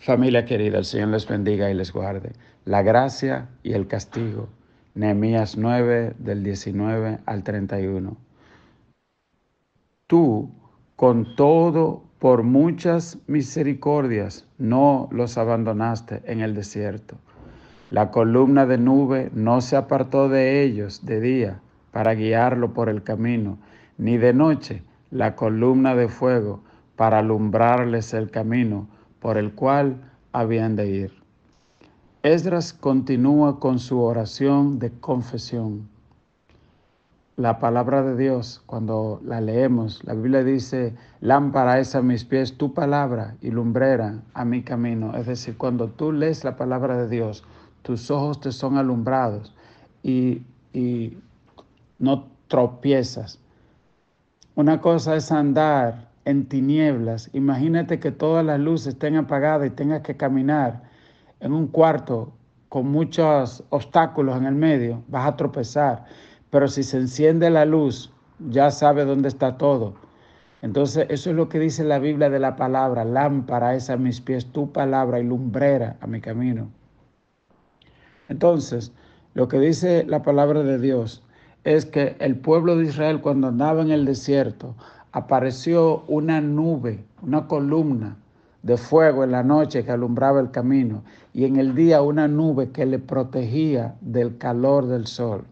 Familia querida, el Señor les bendiga y les guarde. La gracia y el castigo. Nehemías 9, del 19 al 31. Tú, con todo, por muchas misericordias, no los abandonaste en el desierto. La columna de nube no se apartó de ellos de día para guiarlo por el camino, ni de noche la columna de fuego para alumbrarles el camino por el cual habían de ir. Esdras continúa con su oración de confesión. La palabra de Dios, cuando la leemos, la Biblia dice, lámpara es a mis pies tu palabra y lumbrera a mi camino. Es decir, cuando tú lees la palabra de Dios, tus ojos te son alumbrados y no tropiezas. Una cosa es andar en tinieblas. Imagínate que todas las luces estén apagadas y tengas que caminar en un cuarto con muchos obstáculos en el medio. Vas a tropezar. Pero si se enciende la luz, ya sabes dónde está todo. Entonces, eso es lo que dice la Biblia de la palabra. Lámpara es a mis pies tu palabra y lumbrera a mi camino. Entonces, lo que dice la palabra de Dios es que el pueblo de Israel, cuando andaba en el desierto, apareció una nube, una columna de fuego en la noche que alumbraba el camino, y en el día una nube que le protegía del calor del sol.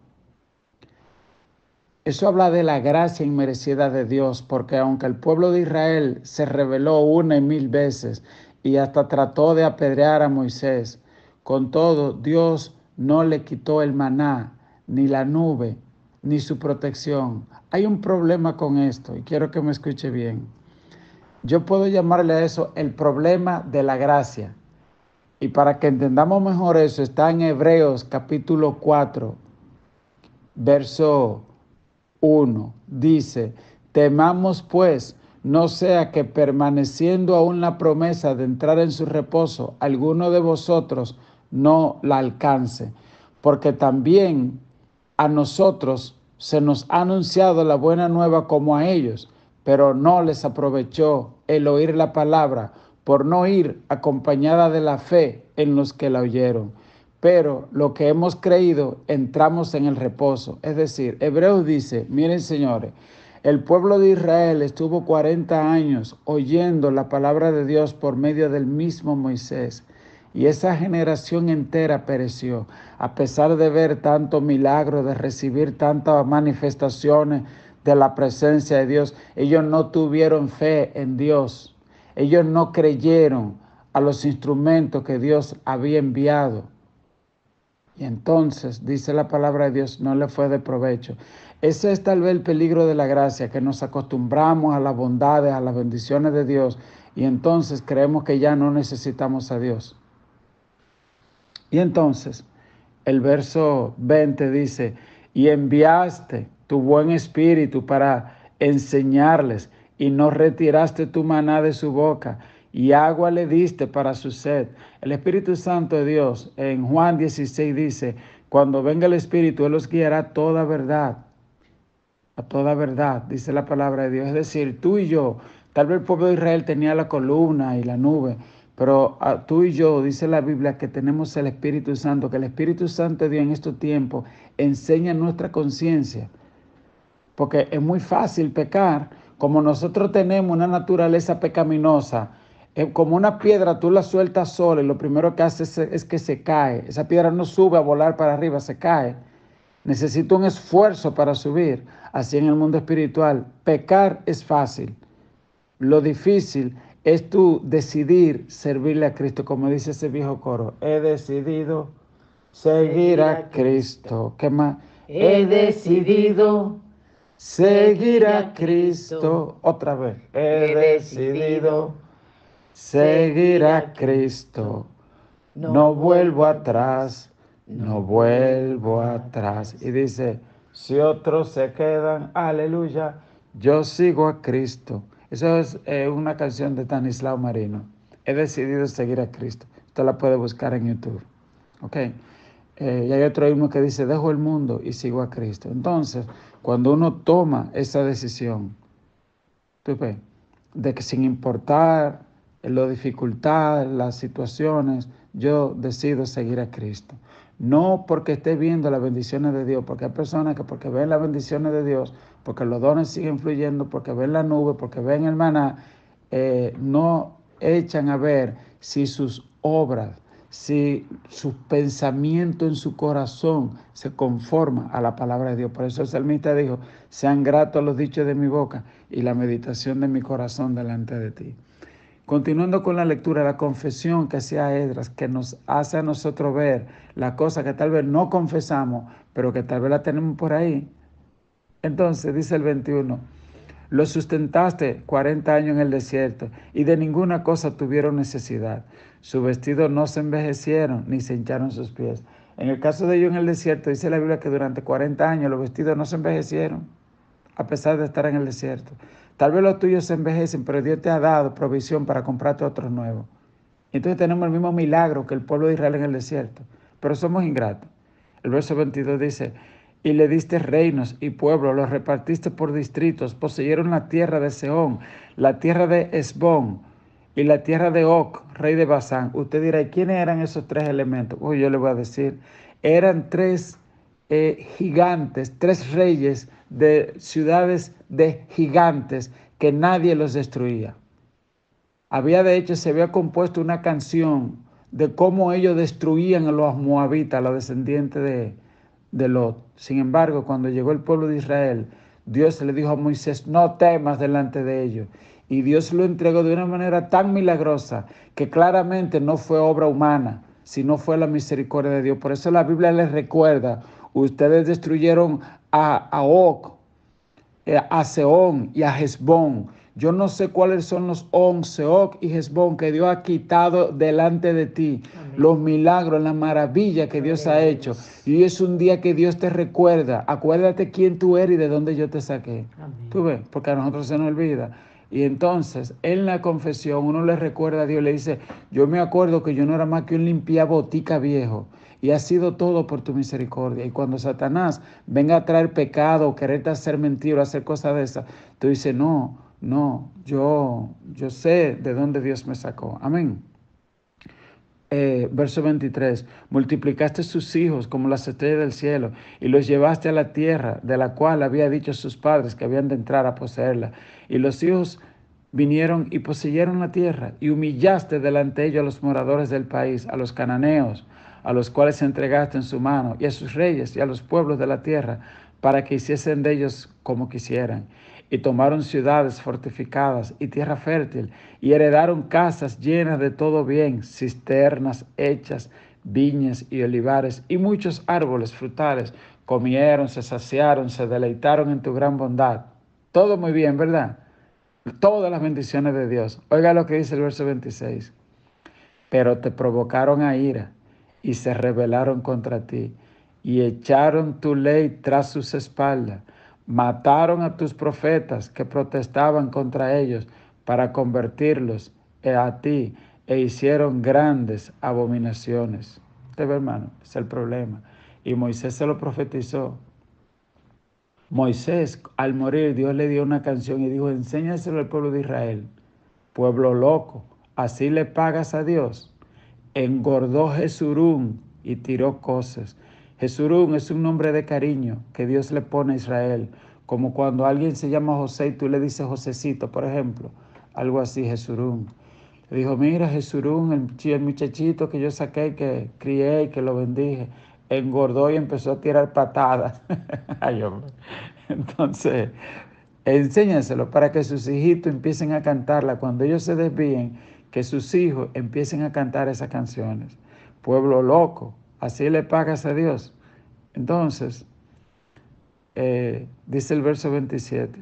Eso habla de la gracia inmerecida de Dios, porque aunque el pueblo de Israel se rebeló 1,000 veces y hasta trató de apedrear a Moisés, con todo Dios no le quitó el maná, ni la nube, ni su protección. Hay un problema con esto y quiero que me escuche bien. Yo puedo llamarle a eso el problema de la gracia. Y para que entendamos mejor eso, está en Hebreos capítulo 4, verso 1. Dice, temamos pues, no sea que permaneciendo aún la promesa de entrar en su reposo, alguno de vosotros no la alcance, porque también a nosotros se nos ha anunciado la buena nueva como a ellos, pero no les aprovechó el oír la palabra, por no ir acompañada de la fe en los que la oyeron. Pero lo que hemos creído, entramos en el reposo. Es decir, Hebreos dice, miren señores, el pueblo de Israel estuvo 40 años oyendo la palabra de Dios por medio del mismo Moisés. Y esa generación entera pereció, a pesar de ver tanto milagro, de recibir tantas manifestaciones de la presencia de Dios. Ellos no tuvieron fe en Dios. Ellos no creyeron a los instrumentos que Dios había enviado. Y entonces, dice la palabra de Dios, no le fue de provecho. Ese es tal vez el peligro de la gracia, que nos acostumbramos a las bondades, a las bendiciones de Dios, y entonces creemos que ya no necesitamos a Dios. Y entonces, el verso 20 dice, y enviaste tu buen espíritu para enseñarles, y no retiraste tu maná de su boca, y agua le diste para su sed. El Espíritu Santo de Dios, en Juan 16 dice, cuando venga el Espíritu, Él los guiará a toda verdad, dice la palabra de Dios. Es decir, tú y yo, tal vez el pueblo de Israel tenía la columna y la nube, pero tú y yo, dice la Biblia, que tenemos el Espíritu Santo, que el Espíritu Santo de Dios en estos tiempos enseña nuestra conciencia, porque es muy fácil pecar. Como nosotros tenemos una naturaleza pecaminosa, como una piedra tú la sueltas sola y lo primero que hace es que se cae. Esa piedra no sube a volar para arriba, se cae. Necesito un esfuerzo para subir. Así en el mundo espiritual, pecar es fácil. Lo difícil es tú decidir servirle a Cristo, como dice ese viejo coro. He decidido seguir a Cristo. ¿Qué más? He decidido seguir a Cristo. Otra vez. He decidido seguir a Cristo. No vuelvo atrás. No vuelvo atrás. Y dice, si otros se quedan, aleluya, yo sigo a Cristo. Eso es una canción de Stanislao Marino. He decidido seguir a Cristo. Usted la puede buscar en YouTube. ¿Ok? Y hay otro himno que dice, dejo el mundo y sigo a Cristo. Entonces, cuando uno toma esa decisión, ¿tú ves? De que sin importar en la dificultad, las situaciones, yo decido seguir a Cristo. No porque esté viendo las bendiciones de Dios, porque hay personas que porque ven las bendiciones de Dios, porque los dones siguen fluyendo, porque ven la nube, porque ven el maná, no echan a ver si sus obras, si su pensamiento en su corazón se conforma a la palabra de Dios. Por eso el salmista dijo, sean gratos los dichos de mi boca y la meditación de mi corazón delante de ti. Continuando con la lectura, la confesión que hacía Esdras, que nos hace a nosotros ver la cosa que tal vez no confesamos, pero que tal vez la tenemos por ahí. Entonces, dice el 21, lo sustentaste 40 años en el desierto y de ninguna cosa tuvieron necesidad. Sus vestidos no se envejecieron ni se hincharon sus pies. En el caso de ellos en el desierto, dice la Biblia que durante 40 años los vestidos no se envejecieron, a pesar de estar en el desierto. Tal vez los tuyos se envejecen, pero Dios te ha dado provisión para comprarte otros nuevos. Entonces tenemos el mismo milagro que el pueblo de Israel en el desierto, pero somos ingratos. El verso 22 dice, y le diste reinos y pueblos, los repartiste por distritos, poseyeron la tierra de Sehón, la tierra de Esbón y la tierra de Oc, rey de Basán. Usted dirá, ¿y quiénes eran esos tres elementos? Pues yo le voy a decir, eran tres gigantes, tres reyes de ciudades de gigantes que nadie los destruía. De hecho, se había compuesto una canción de cómo ellos destruían a los moabitas, los descendientes de Lot. Sin embargo, cuando llegó el pueblo de Israel, Dios le dijo a Moisés, no temas delante de ellos. Y Dios lo entregó de una manera tan milagrosa que claramente no fue obra humana, sino fue la misericordia de Dios. Por eso la Biblia les recuerda, ustedes destruyeron a Oc, a Sehón y a Hesbón. Yo no sé cuáles son los On, Seoc y Hesbón que Dios ha quitado delante de ti. Amén. Los milagros, la maravilla que Dios ha hecho. Y hoy es un día que Dios te recuerda. Acuérdate quién tú eres y de dónde yo te saqué. Amén. Tú ves, porque a nosotros se nos olvida. Y entonces, en la confesión, uno le recuerda a Dios, le dice, yo me acuerdo que yo no era más que un limpiabotica viejo. Y ha sido todo por tu misericordia. Y cuando Satanás venga a traer pecado, quererte hacer mentir o hacer cosas de esas, tú dices, no, yo sé de dónde Dios me sacó. Amén. Verso 23, multiplicaste sus hijos como las estrellas del cielo y los llevaste a la tierra de la cual había dicho sus padres que habían de entrar a poseerla. Y los hijos vinieron y poseyeron la tierra y humillaste delante de ellos a los moradores del país, a los cananeos, a los cuales entregaste en su mano, y a sus reyes y a los pueblos de la tierra, para que hiciesen de ellos como quisieran. Y tomaron ciudades fortificadas y tierra fértil, y heredaron casas llenas de todo bien, cisternas hechas, viñas y olivares, y muchos árboles frutales. Comieron, se saciaron, se deleitaron en tu gran bondad. Todo muy bien, ¿verdad? Todas las bendiciones de Dios. Oiga lo que dice el verso 26. Pero te provocaron a ira y se rebelaron contra ti y echaron tu ley tras sus espaldas. Mataron a tus profetas que protestaban contra ellos para convertirlos a ti e hicieron grandes abominaciones. Usted ve, hermano, es el problema. Y Moisés se lo profetizó. Moisés, al morir, Dios le dio una canción y dijo, enséñaselo al pueblo de Israel. Pueblo loco, así le pagas a Dios. Engordó Jesurún y tiró cosas. Jesurún es un nombre de cariño que Dios le pone a Israel, como cuando alguien se llama José y tú le dices Josecito, por ejemplo, algo así, Jesurún. Le dijo, mira Jesurún, el muchachito que yo saqué, que crié y que lo bendije, engordó y empezó a tirar patadas. Ay, hombre. Entonces, enséñenselo para que sus hijitos empiecen a cantarla. Cuando ellos se desvíen, que sus hijos empiecen a cantar esas canciones. Pueblo loco, así le pagas a Dios. Entonces, dice el verso 27.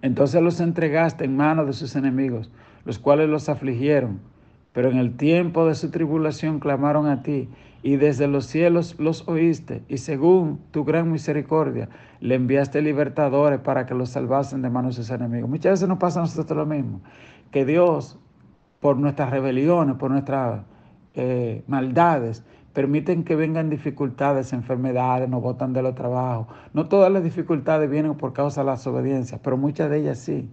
Entonces los entregaste en manos de sus enemigos, los cuales los afligieron. Pero en el tiempo de su tribulación clamaron a ti, y desde los cielos los oíste, y según tu gran misericordia, le enviaste libertadores para que los salvasen de manos de sus enemigos. Muchas veces nos pasa a nosotros lo mismo, que Dios, por nuestras rebeliones, por nuestras maldades, permiten que vengan dificultades, enfermedades, nos botan de los trabajos. No todas las dificultades vienen por causa de la desobediencia, pero muchas de ellas sí.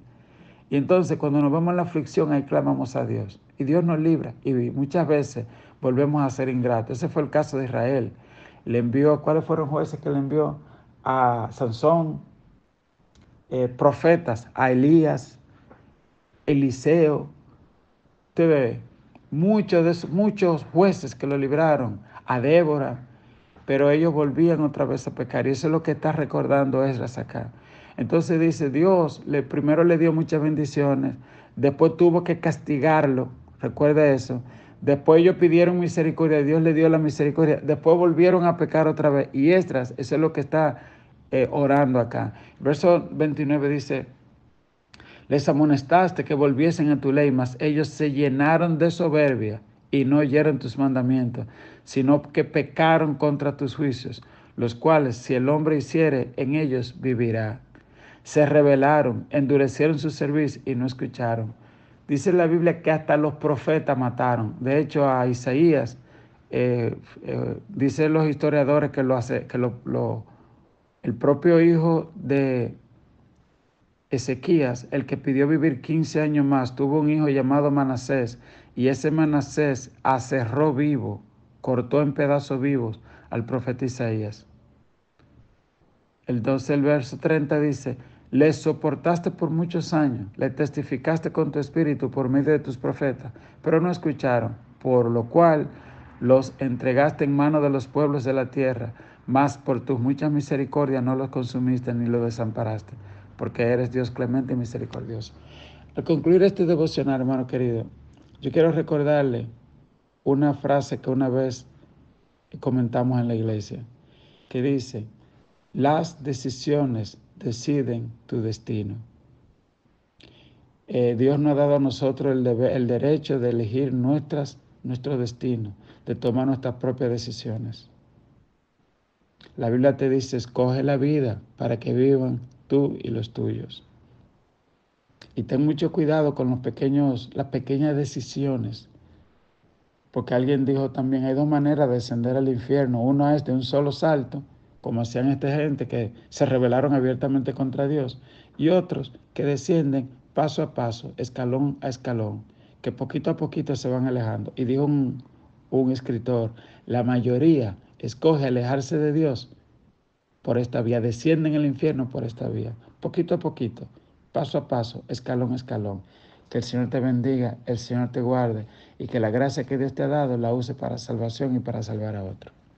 Y entonces cuando nos vemos en la aflicción, ahí clamamos a Dios. Y Dios nos libra. Y muchas veces volvemos a ser ingratos. Ese fue el caso de Israel. Le envió, ¿cuáles fueron jueces que le envió? A Sansón, profetas, a Elías, Eliseo. Usted ve, muchos jueces que lo libraron, a Débora, pero ellos volvían otra vez a pecar. Y eso es lo que está recordando Esdras acá. Entonces dice, Dios primero le dio muchas bendiciones, después tuvo que castigarlo, recuerda eso. Después ellos pidieron misericordia, Dios le dio la misericordia, después volvieron a pecar otra vez. Y Esdras, eso es lo que está orando acá. Verso 29 dice, les amonestaste que volviesen a tu ley, mas ellos se llenaron de soberbia y no oyeron tus mandamientos, sino que pecaron contra tus juicios, los cuales si el hombre hiciere, en ellos vivirá. Se rebelaron, endurecieron su cerviz y no escucharon. Dice la Biblia que hasta los profetas mataron. De hecho, a Isaías, dicen los historiadores que el propio hijo de Ezequías, el que pidió vivir 15 años más, tuvo un hijo llamado Manasés, y ese Manasés aserró vivo, cortó en pedazos vivos al profeta Isaías. Entonces el verso 30 dice, le soportaste por muchos años, le testificaste con tu espíritu por medio de tus profetas, pero no escucharon, por lo cual los entregaste en manos de los pueblos de la tierra, mas por tus muchas misericordias no los consumiste ni los desamparaste, porque eres Dios clemente y misericordioso. Al concluir este devocional, hermano querido, yo quiero recordarle una frase que una vez comentamos en la iglesia, que dice, las decisiones deciden tu destino. Dios nos ha dado a nosotros el derecho de elegir nuestro destino, de tomar nuestras propias decisiones. La Biblia te dice, escoge la vida para que vivan tú y los tuyos. Y ten mucho cuidado con las pequeñas decisiones, porque alguien dijo también, hay dos maneras de descender al infierno. Una es de un solo salto, como hacían esta gente que se rebelaron abiertamente contra Dios, y otros que descienden paso a paso, escalón a escalón, que poquito a poquito se van alejando. Y dijo un escritor, la mayoría escoge alejarse de Dios por esta vía, descienden al infierno por esta vía, poquito a poquito, paso a paso, escalón a escalón. Que el Señor te bendiga, el Señor te guarde y que la gracia que Dios te ha dado la use para salvación y para salvar a otros.